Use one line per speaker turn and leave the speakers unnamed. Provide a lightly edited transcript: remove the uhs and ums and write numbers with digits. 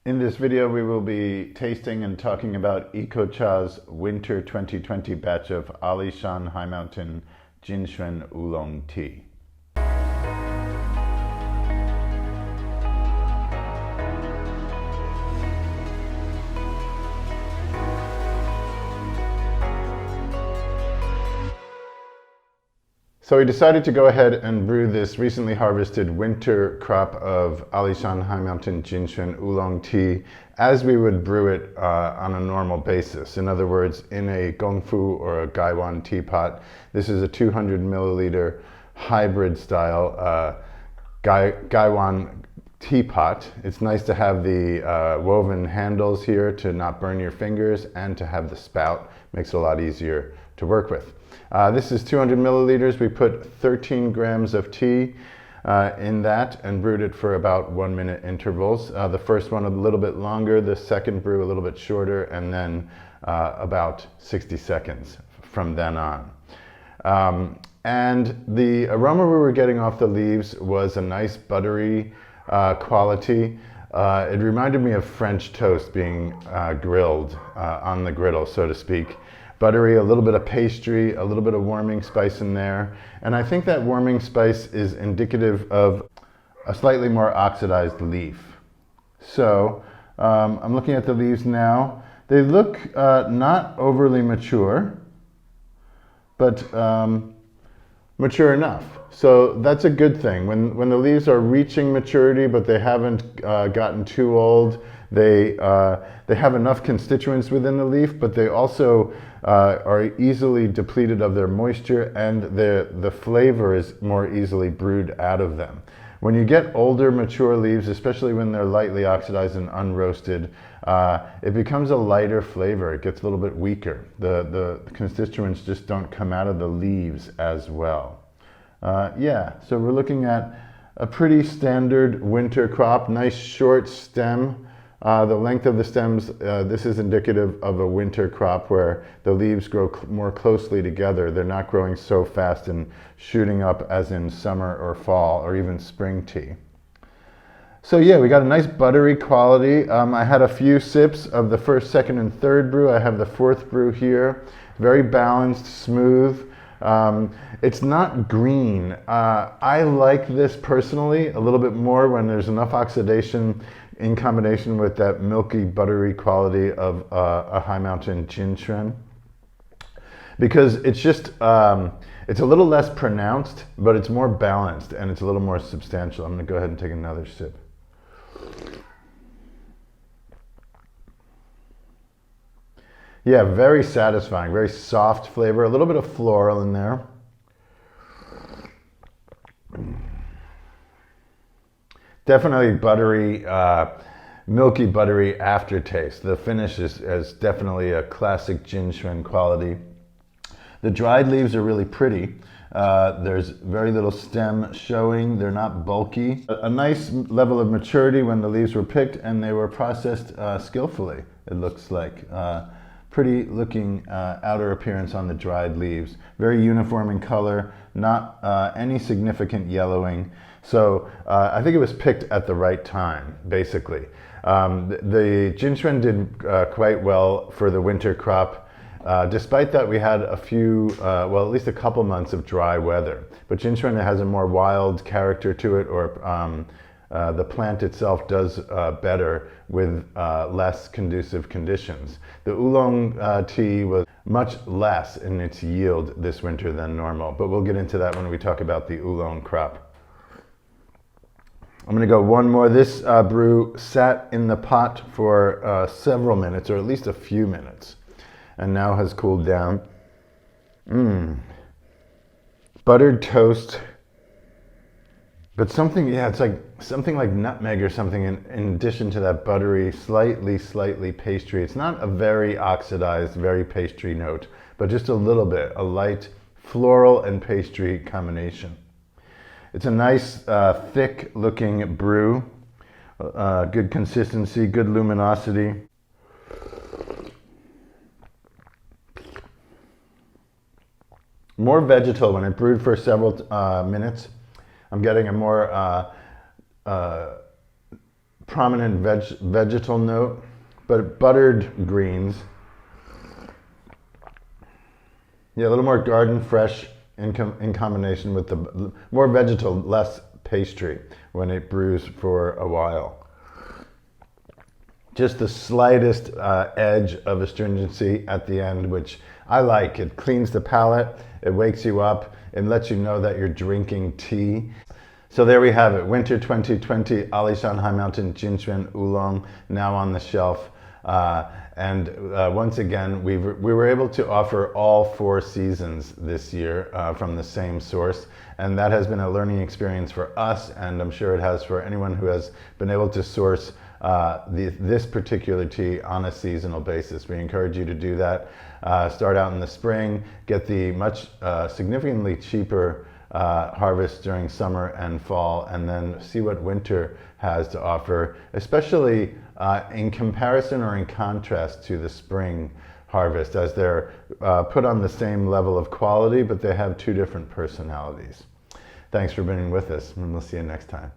In this video, we will be tasting and talking about ecochateas Winter 2020 batch of Alishan High Mountain Jin Xuan Oolong tea. So we decided to go ahead and brew this recently harvested winter crop of Alishan High Mountain Jin Xuan Oolong tea as we would brew it on a normal basis. In other words, in a gongfu or a gaiwan teapot. This is a 200 milliliter hybrid style gaiwan teapot. It's nice to have the woven handles here to not burn your fingers and to have the spout. Makes it a lot easier to work with. This is 200 milliliters. We put 13 grams of tea in that and brewed it for about 1 minute intervals. The first one a little bit longer, the second brew a little bit shorter, and then about 60 seconds from then on. And the aroma we were getting off the leaves was a nice buttery quality. It reminded me of French toast being grilled on the griddle, so to speak. Buttery, a little bit of pastry, a little bit of warming spice in there. And I think that warming spice is indicative of a slightly more oxidized leaf. So I'm looking at the leaves now. They look not overly mature, but mature enough. So that's a good thing. When the leaves are reaching maturity, but they haven't gotten too old, they have enough constituents within the leaf, but they also are easily depleted of their moisture, and the flavor is more easily brewed out of them. When you get older, mature leaves, especially when they're lightly oxidized and unroasted, it becomes a lighter flavor. It gets a little bit weaker. The constituents just don't come out of the leaves as well. Yeah, so we're looking at a pretty standard winter crop, nice short stem. The length of the stems, this is indicative of a winter crop where the leaves grow more closely together. They're not growing so fast and shooting up as in summer or fall or even spring tea. So yeah, we got a nice buttery quality. I had a few sips of the first, second, and third brew. I have the fourth brew here. Very balanced, smooth. It's not green. I like this personally a little bit more when there's enough oxidation in combination with that milky, buttery quality of a High Mountain Jin Xuan, because it's just it's a little less pronounced, but it's more balanced and it's a little more substantial. I'm going to go ahead and take another sip. Yeah, very satisfying, very soft flavor, a little bit of floral in there. Definitely buttery, milky, buttery aftertaste. The finish is definitely a classic Jin Xuan quality. The dried leaves are really pretty. There's very little stem showing. They're not bulky. A nice level of maturity when the leaves were picked and they were processed skillfully, it looks like. Pretty looking outer appearance on the dried leaves. Very uniform in color, not any significant yellowing. So I think it was picked at the right time, basically. The Jin Xuan did quite well for the winter crop. Despite that, we had a few, well, at least a couple months of dry weather. But Jin Xuan has a more wild character to it, or the plant itself does better with less conducive conditions. The oolong tea was much less in its yield this winter than normal, but we'll get into that when we talk about the oolong crop. I'm going to go one more. This brew sat in the pot for several minutes, or at least a few minutes, and now has cooled down. Buttered toast. But something, yeah, it's like something like nutmeg or something in addition to that buttery, slightly pastry. It's not a very oxidized, very pastry note, but just a little bit, a light floral and pastry combination. It's a nice, thick looking brew, good consistency, good luminosity. More vegetal when it brewed for several minutes. I'm getting a more prominent vegetal note, but buttered greens. Yeah, a little more garden fresh in combination with the more vegetal, less pastry when it brews for a while. Just the slightest edge of astringency at the end, which I like. It cleans the palate, it wakes you up, it lets you know that you're drinking tea. So there we have it, Winter 2020 Alishan High Mountain Jin Xuan Oolong, now on the shelf. Once again, we were able to offer all 4 seasons this year from the same source, and that has been a learning experience for us, and I'm sure it has for anyone who has been able to source this particular tea on a seasonal basis. We encourage you to do that. Start out in the spring, get the much significantly cheaper harvest during summer and fall, and then see what winter has to offer, especially in comparison or in contrast to the spring harvest, as they're put on the same level of quality, but they have 2 different personalities. Thanks for being with us, and we'll see you next time.